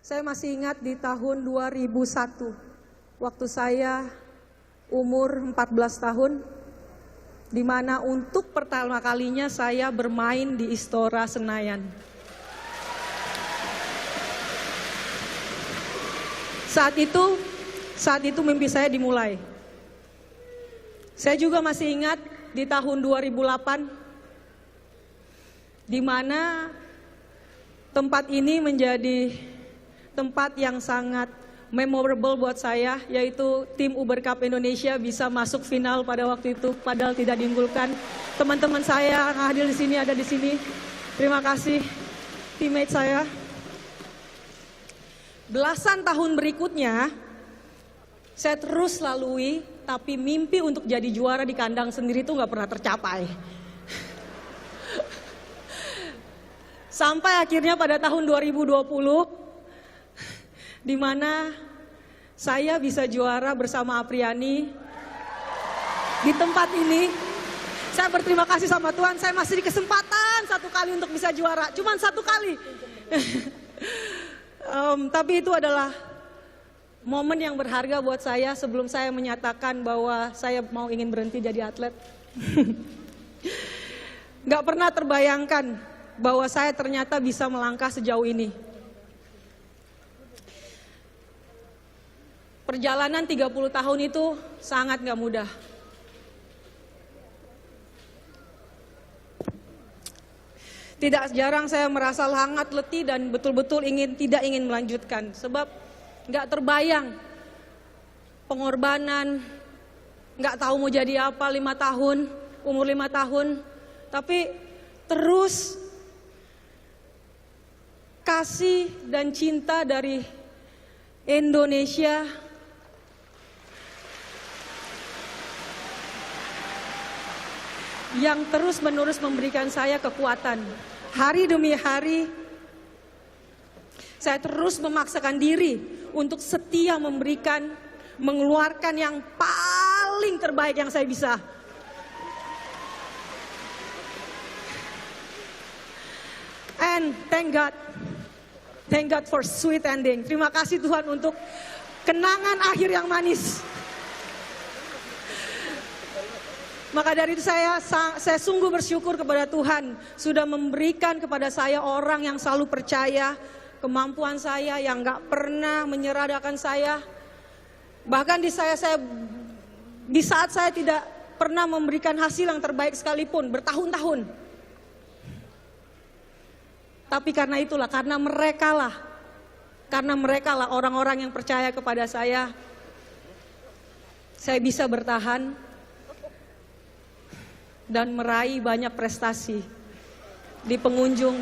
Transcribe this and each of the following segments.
Saya masih ingat di tahun 2001, waktu saya umur 14 tahun, di mana untuk pertama kalinya saya bermain di Istora Senayan. Saat itu mimpi saya dimulai. Saya juga masih ingat di tahun 2008, di mana tempat ini menjadi tempat yang sangat memorable buat saya, yaitu tim Uber Cup Indonesia bisa masuk final pada waktu itu, padahal tidak diunggulkan. Teman-teman saya yang hadir di sini ada di sini. Terima kasih teammate saya. Belasan tahun berikutnya, saya terus lalui, tapi mimpi untuk jadi juara di kandang sendiri itu nggak pernah tercapai. Sampai akhirnya pada tahun 2020, di mana saya bisa juara bersama Apriani di tempat ini. Saya berterima kasih sama Tuhan, saya masih di kesempatan satu kali untuk bisa juara, cuman satu kali. Tapi itu adalah momen yang berharga buat saya sebelum saya menyatakan bahwa saya mau ingin berhenti jadi atlet. Gak pernah terbayangkan bahwa saya ternyata bisa melangkah sejauh ini. Perjalanan 30 tahun itu sangat gak mudah. Tidak jarang saya merasa sangat letih dan betul-betul tidak ingin melanjutkan. Sebab gak terbayang pengorbanan, gak tahu mau jadi apa 5 tahun, umur 5 tahun. Tapi terus kasih dan cinta dari Indonesia yang terus-menerus memberikan saya kekuatan. Hari demi hari, saya terus memaksakan diri untuk setia mengeluarkan yang paling terbaik yang saya bisa. And thank God for sweet ending. Terima kasih Tuhan untuk kenangan akhir yang manis. Maka dari itu saya sungguh bersyukur kepada Tuhan sudah memberikan kepada saya orang yang selalu percaya kemampuan saya, yang gak pernah menyerahkan saya. Bahkan di saat saya tidak pernah memberikan hasil yang terbaik sekalipun bertahun-tahun. Tapi karena mereka lah orang-orang yang percaya kepada saya bisa bertahan dan meraih banyak prestasi di penghujung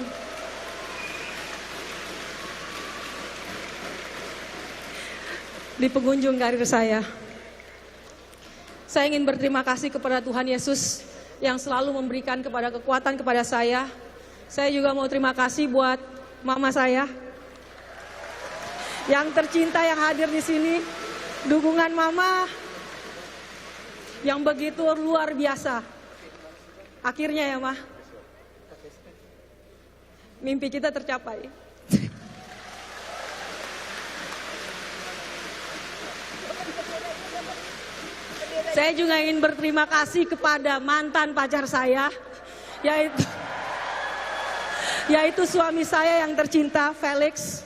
karir saya. Saya ingin berterima kasih kepada Tuhan Yesus yang selalu memberikan kekuatan kepada saya. Saya juga mau terima kasih buat mama saya yang tercinta yang hadir di sini. Dukungan mama yang begitu luar biasa. Akhirnya ya Ma, mimpi kita tercapai. Saya juga ingin berterima kasih kepada mantan pacar saya, yaitu suami saya yang tercinta, Felix.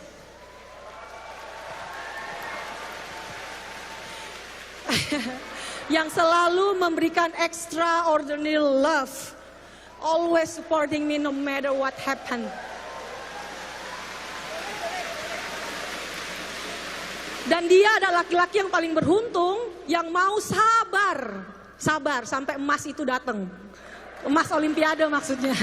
Yang selalu memberikan extraordinary love, always supporting me no matter what happen. Dan dia adalah laki-laki yang paling beruntung, yang mau sabar sampai emas itu datang, emas Olimpiade maksudnya.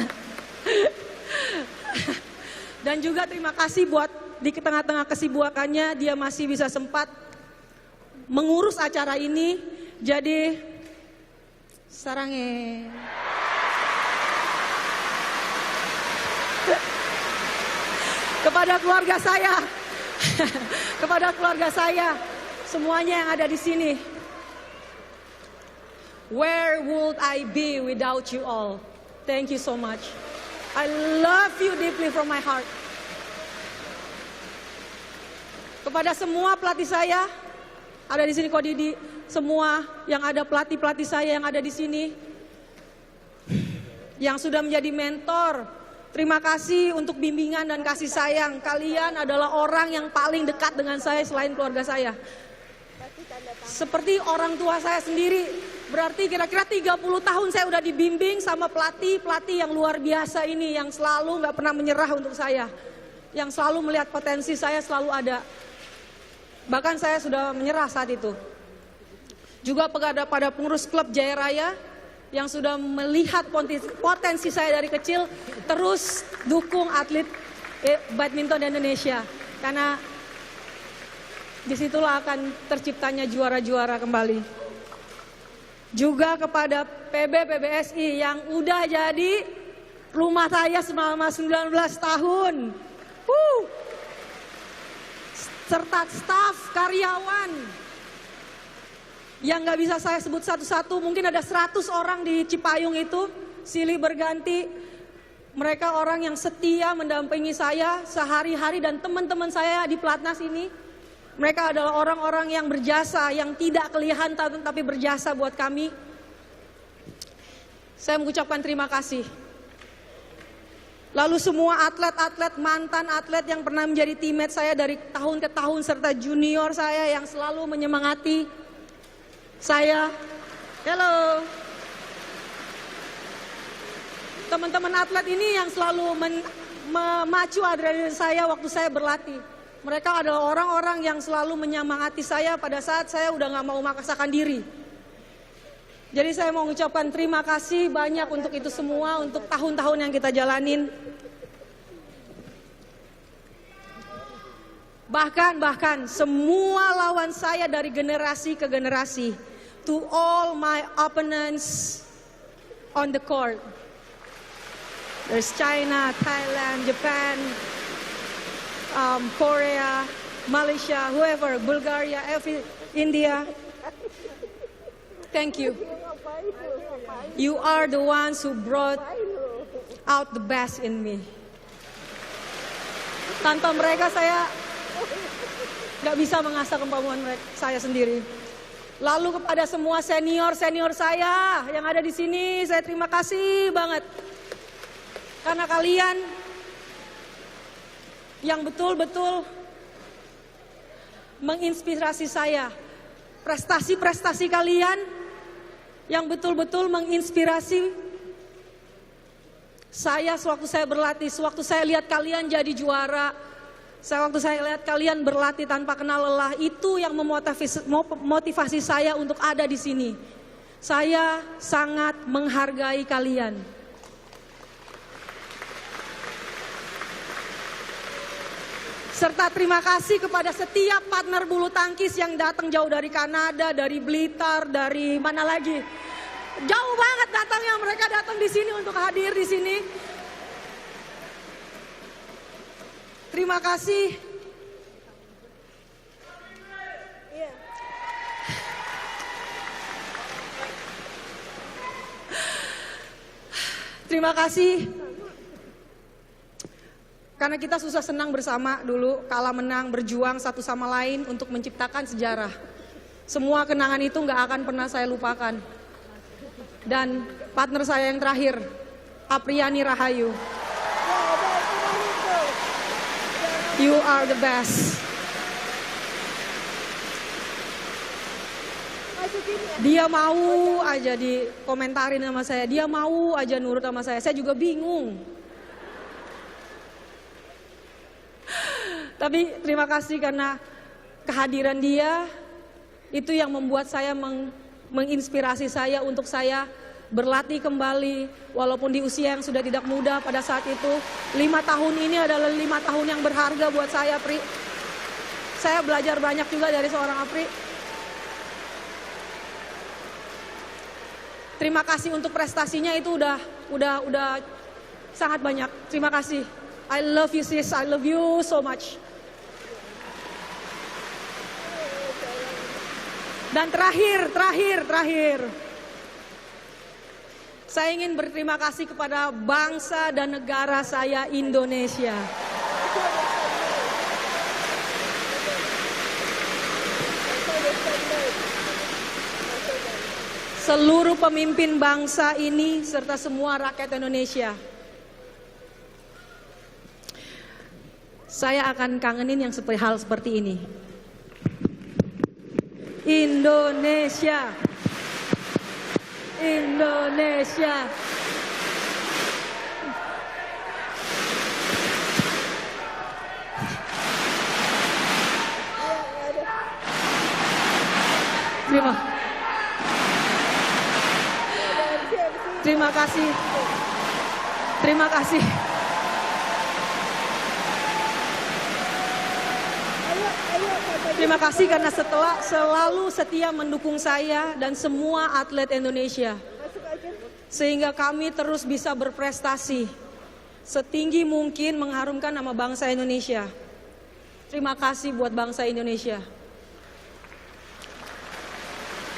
Dan juga terima kasih buat di tengah-tengah kesibukannya dia masih bisa sempat mengurus acara ini. Jadi sarangnya kepada keluarga saya, semuanya yang ada di sini. Where would I be without you all? Thank you so much. I love you deeply from my heart. Kepada semua pelatih saya, ada di sini Ko Didi, semua yang ada pelatih-pelatih saya yang ada di sini, yang sudah menjadi mentor, terima kasih untuk bimbingan dan kasih sayang. Kalian adalah orang yang paling dekat dengan saya selain keluarga saya. Seperti orang tua saya sendiri, berarti kira-kira 30 tahun saya udah dibimbing sama pelatih-pelatih yang luar biasa ini, yang selalu gak pernah menyerah untuk saya, yang selalu melihat potensi saya selalu ada. Bahkan saya sudah menyerah saat itu. Juga pada pengurus klub Jaya Raya yang sudah melihat potensi saya dari kecil, terus dukung atlet badminton Indonesia. Karena disitulah akan terciptanya juara-juara kembali. Juga kepada PBSI yang udah jadi rumah saya selama 19 tahun. Serta staf, karyawan yang gak bisa saya sebut satu-satu, mungkin ada 100 orang di Cipayung itu, silih berganti. Mereka orang yang setia mendampingi saya sehari-hari, dan teman-teman saya di Platnas ini, mereka adalah orang-orang yang berjasa, yang tidak kelihatan tapi berjasa buat kami. Saya mengucapkan terima kasih. Lalu semua atlet-atlet, mantan atlet yang pernah menjadi teammate saya dari tahun ke tahun, serta junior saya yang selalu menyemangati saya. Halo. Teman-teman atlet ini yang selalu memacu adrenalin saya waktu saya berlatih. Mereka adalah orang-orang yang selalu menyemangati saya pada saat saya udah gak mau memaksakan diri. Jadi saya mau mengucapkan terima kasih banyak untuk itu semua, untuk tahun-tahun yang kita jalanin. Bahkan semua lawan saya dari generasi ke generasi, to all my opponents on the court. There's China, Thailand, Japan, Korea, Malaysia, whoever, Bulgaria, India. Thank you. You are the ones who brought out the best in me. Tanpa mereka saya gak bisa mengasah kemampuan saya sendiri. Lalu kepada semua senior-senior saya yang ada di sini, saya terima kasih banget. Karena kalian yang betul-betul menginspirasi saya. Prestasi-prestasi kalian yang betul-betul menginspirasi saya sewaktu saya berlatih, sewaktu saya lihat kalian jadi juara, sewaktu saya lihat kalian berlatih tanpa kenal lelah, itu yang memotivasi saya untuk ada di sini. Saya sangat menghargai kalian. Serta terima kasih kepada setiap partner bulu tangkis yang datang jauh dari Kanada, dari Blitar, dari mana lagi. Jauh banget datangnya, mereka datang di sini untuk hadir di sini. Terima kasih. Terima kasih. Karena kita susah senang bersama dulu, kalah menang, berjuang satu sama lain untuk menciptakan sejarah. Semua kenangan itu gak akan pernah saya lupakan. Dan partner saya yang terakhir, Apriani Rahayu. You are the best. Dia mau aja dikomentarin sama saya, dia mau aja nurut sama saya juga bingung. Tapi terima kasih karena kehadiran dia itu yang membuat saya menginspirasi saya untuk saya berlatih kembali walaupun di usia yang sudah tidak muda pada saat itu. 5 tahun ini adalah 5 tahun yang berharga buat saya, Pri. Saya belajar banyak juga dari seorang Apri. Terima kasih untuk prestasinya itu udah sangat banyak. Terima kasih. I love you sis, I love you so much. Dan terakhir. Saya ingin berterima kasih kepada bangsa dan negara saya, Indonesia. seluruh pemimpin bangsa ini serta semua rakyat Indonesia. Saya akan kangenin yang hal seperti ini. Indonesia, Indonesia. Terima kasih. Terima kasih. Terima kasih karena setelah selalu setia mendukung saya dan semua atlet Indonesia. Sehingga kami terus bisa berprestasi setinggi mungkin mengharumkan nama bangsa Indonesia. Terima kasih buat bangsa Indonesia.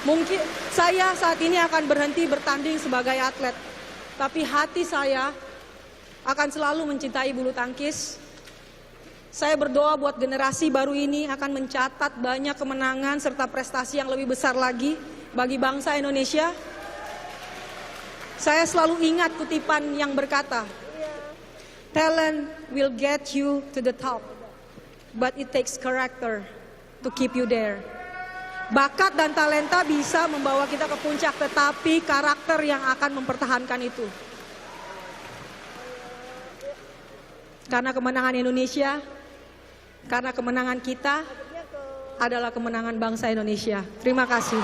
Mungkin saya saat ini akan berhenti bertanding sebagai atlet, tapi hati saya akan selalu mencintai bulu tangkis. Saya berdoa buat generasi baru ini akan mencatat banyak kemenangan serta prestasi yang lebih besar lagi bagi bangsa Indonesia. Saya selalu ingat kutipan yang berkata, "Talent will get you to the top, but it takes character to keep you there." Bakat dan talenta bisa membawa kita ke puncak, tetapi karakter yang akan mempertahankan itu. Karena kemenangan Indonesia, karena kemenangan kita adalah kemenangan bangsa Indonesia. Terima kasih.